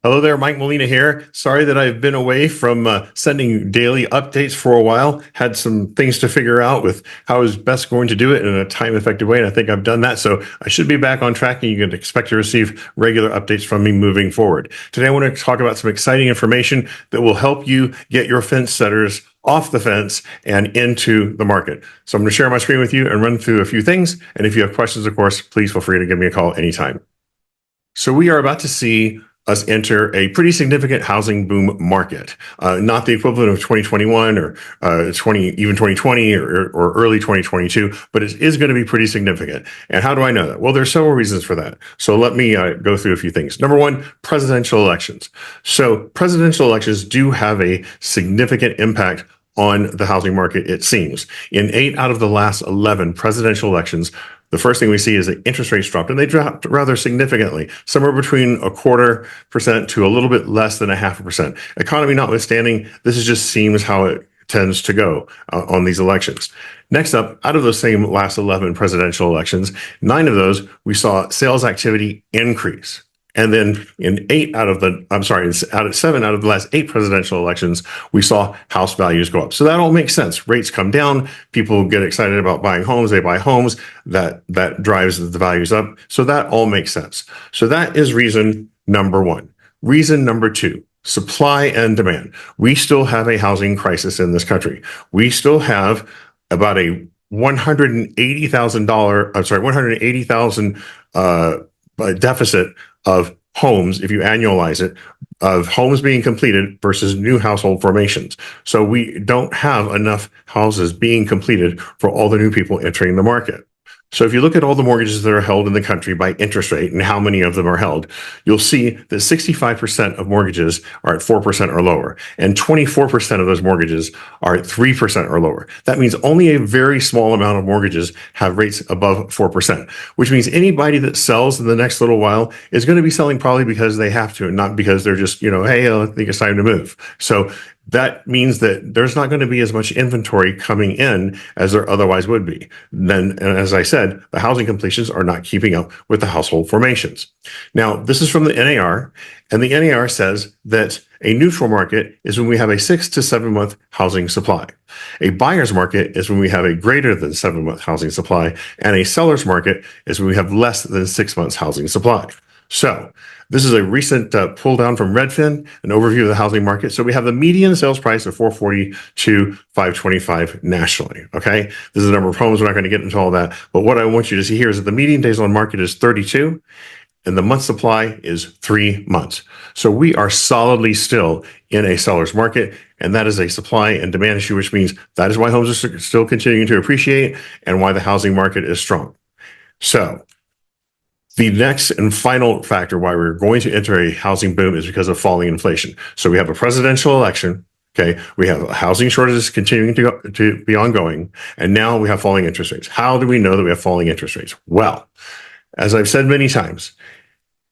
Hello there, Mike Molina here. Sorry that I've been away from sending daily updates for a while. Had some things to figure out with how I was best going to do it in a time-effective way, and I think I've done that. So I should be back on track, and you can expect to receive regular updates from me moving forward. Today, I want to talk about some exciting information that will help you get your fence setters off the fence and into the market. So I'm going to share my screen with you and run through a few things. And if you have questions, of course, please feel free to give me a call anytime. So we are about to see us enter a pretty significant housing boom market, not the equivalent of 2021 or 2020 or early 2022, but it is going to be pretty significant. And how do I know that? Well, there's several reasons for that. So let me go through a few things. Number one, presidential elections. So presidential elections do have a significant impact on the housing market, it seems. In 8 out of the last 11 presidential elections, the first thing we see is that interest rates dropped, and they dropped rather significantly, somewhere between 0.25% to a little bit less than 0.5%. Economy notwithstanding, this just seems how it tends to go on these elections. Next up, out of those same last 11 presidential elections, 9 of those, we saw sales activity increase. And then in 7 out of the last 8 presidential elections, we saw house values go up. So that all makes sense. Rates come down. People get excited about buying homes. They buy homes. That drives the values up. So that all makes sense. So that is reason number one. Reason number two, supply and demand. We still have a housing crisis in this country. We still have about a $180,000 deficit of homes, if you annualize it, of homes being completed versus new household formations. So we don't have enough houses being completed for all the new people entering the market. So if you look at all the mortgages that are held in the country by interest rate and how many of them are held, you'll see that 65% of mortgages are at 4% or lower, and 24% of those mortgages are at 3% or lower. That means only a very small amount of mortgages have rates above 4%, which means anybody that sells in the next little while is going to be selling probably because they have to, and not because they're just, hey, I think it's time to move. So that means that there's not going to be as much inventory coming in as there otherwise would be. Then, as I said, the housing completions are not keeping up with the household formations. Now, this is from the NAR, and the NAR says that a neutral market is when we have a 6 to 7 month housing supply. A buyer's market is when we have a greater than 7 month housing supply, and a seller's market is when we have less than 6 months housing supply. So this is a recent pull down from Redfin, an overview of the housing market. So we have the median sales price of 440 to 525 nationally. Okay. This is the number of homes. We're not going to get into all that. But what I want you to see here is that the median days on market is 32 and the month supply is 3 months. So we are solidly still in a seller's market, and that is a supply and demand issue, which means that is why homes are still continuing to appreciate and why the housing market is strong. So the next and final factor why we're going to enter a housing boom is because of falling inflation. So we have a presidential election. Okay. We have housing shortages continuing to be ongoing. And now we have falling interest rates. How do we know that we have falling interest rates? Well, as I've said many times,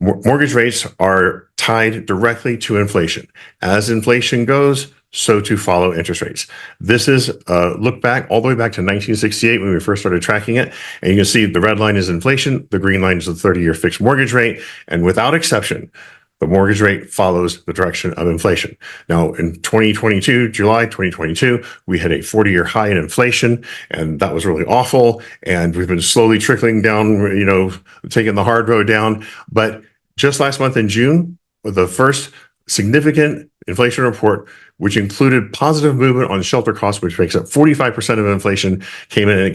mortgage rates are tied directly to inflation. As inflation goes, so to follow interest rates. This is look back all the way back to 1968 when we first started tracking it. And you can see the red line is inflation. The green line is the 30-year fixed mortgage rate. And without exception, the mortgage rate follows the direction of inflation. Now, in July 2022, we had a 40-year high in inflation, and that was really awful. And we've been slowly trickling down, taking the hard road down. But just last month in June, with the first significant inflation report, which included positive movement on shelter costs, which makes up 45% of inflation, came in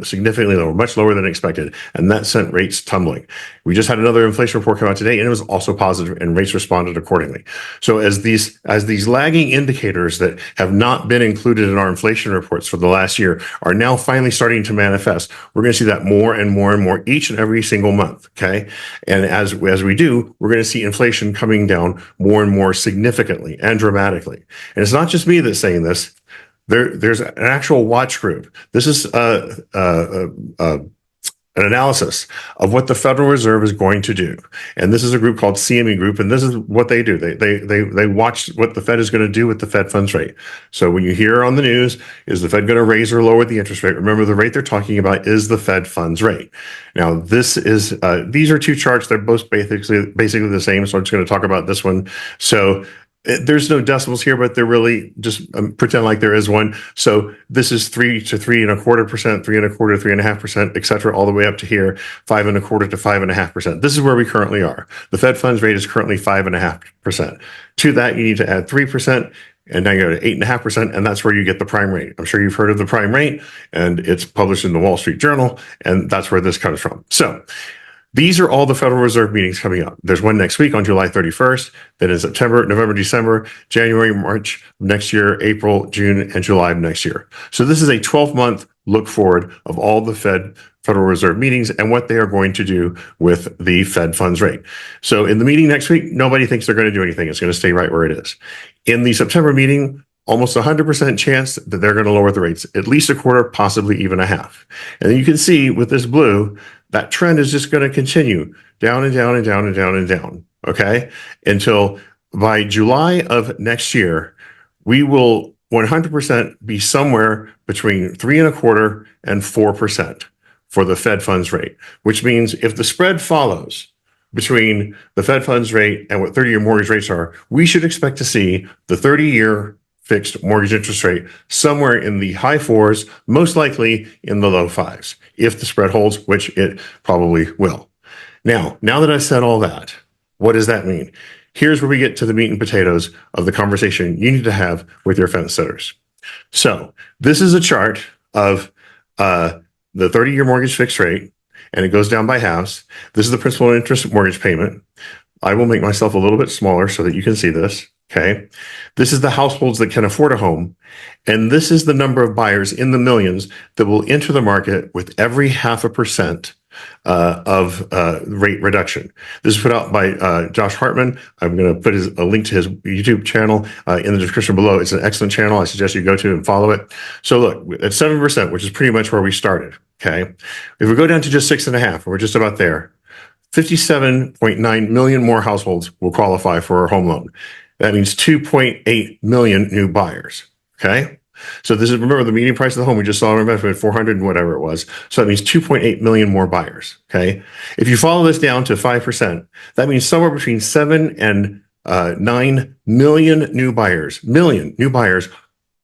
significantly lower, much lower than expected, and that sent rates tumbling. We just had another inflation report come out today, and it was also positive, and rates responded accordingly. So as these lagging indicators that have not been included in our inflation reports for the last year are now finally starting to manifest, we're going to see that more and more and more each and every single month. Okay, and as we do, we're going to see inflation coming down more and more significantly and dramatically. And it's not just me that's saying this. There's an actual watch group. This is an analysis of what the Federal Reserve is going to do. And this is a group called CME Group, and this is what they do. They watch what the Fed is going to do with the Fed funds rate. So when you hear on the news, is the Fed going to raise or lower the interest rate? Remember, the rate they're talking about is the Fed funds rate. Now, these are two charts. They're both basically the same. So I'm just going to talk about this one. So there's no decimals here, but they're really just pretend like there is one. So this is 3 to 3.25%, 3.25%, 3.5%, et cetera, all the way up to here, 5.25% to 5.5%. This is where we currently are. The Fed funds rate is currently 5.5%. To that, you need to add 3%. And now you go to 8.5%, and that's where you get the prime rate. I'm sure you've heard of the prime rate, and it's published in the Wall Street Journal, and that's where this comes from. So these are all the Federal Reserve meetings coming up. There's one next week on July 31st, then in September, November, December, January, March of next year, April, June, and July of next year. So this is a 12-month look forward of all the Federal Reserve meetings and what they are going to do with the Fed funds rate. So in the meeting next week, nobody thinks they're going to do anything. It's going to stay right where it is. In the September meeting, almost 100% chance that they're going to lower the rates, at least a quarter, possibly even a half. And then you can see with this blue, that trend is just going to continue down and down and down and down and down, okay? Until by July of next year, we will 100% be somewhere between 3.25% and 4% for the Fed funds rate, which means if the spread follows between the Fed funds rate and what 30-year mortgage rates are, we should expect to see the 30-year fixed mortgage interest rate somewhere in the high fours, most likely in the low fives, if the spread holds, which it probably will. Now that I've said all that, what does that mean? Here's where we get to the meat and potatoes of the conversation you need to have with your fence sitters. So this is a chart of the 30-year mortgage fixed rate, and it goes down by halves. This is the principal and interest mortgage payment. I will make myself a little bit smaller so that you can see this. Okay. This is the households that can afford a home. And this is the number of buyers in the millions that will enter the market with every 0.5% of rate reduction. This is put out by Josh Hartman. I'm going to put a link to his YouTube channel in the description below. It's an excellent channel. I suggest you go to and follow it. So look, at 7%, which is pretty much where we started. Okay. If we go down to just 6.5, we're just about there. 57.9 million more households will qualify for a home loan. That means 2.8 million new buyers. Okay. So this is, remember, the median price of the home we just saw, remember, 400 and whatever it was. So that means 2.8 million more buyers. Okay. If you follow this down to 5%, that means somewhere between 7 and 9 million new buyers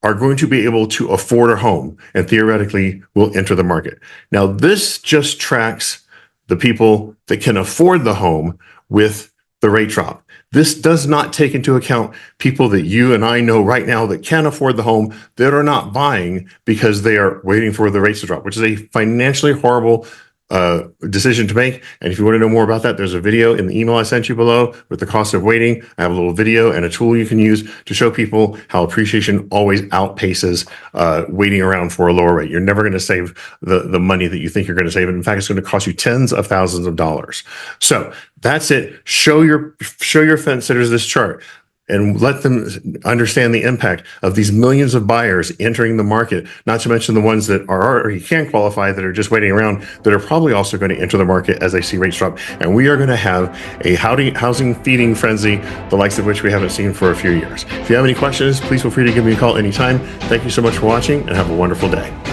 are going to be able to afford a home and theoretically will enter the market. Now, this just tracks the people that can afford the home with the rate drop. This does not take into account people that you and I know right now that can afford the home that are not buying because they are waiting for the rates to drop, which is a financially horrible decision to make. And if you want to know more about that, there's a video in the email I sent you below with the cost of waiting. I have a little video and a tool you can use to show people how appreciation always outpaces waiting around for a lower rate. You're never going to save the money that you think you're going to save. And in fact, it's going to cost you tens of thousands of dollars. So that's it. Show your fence sitters this chart and let them understand the impact of these millions of buyers entering the market, not to mention the ones that are already can qualify that are just waiting around that are probably also going to enter the market as they see rates drop. And we are going to have a housing feeding frenzy, the likes of which we haven't seen for a few years. If you have any questions, please feel free to give me a call anytime. Thank you so much for watching and have a wonderful day.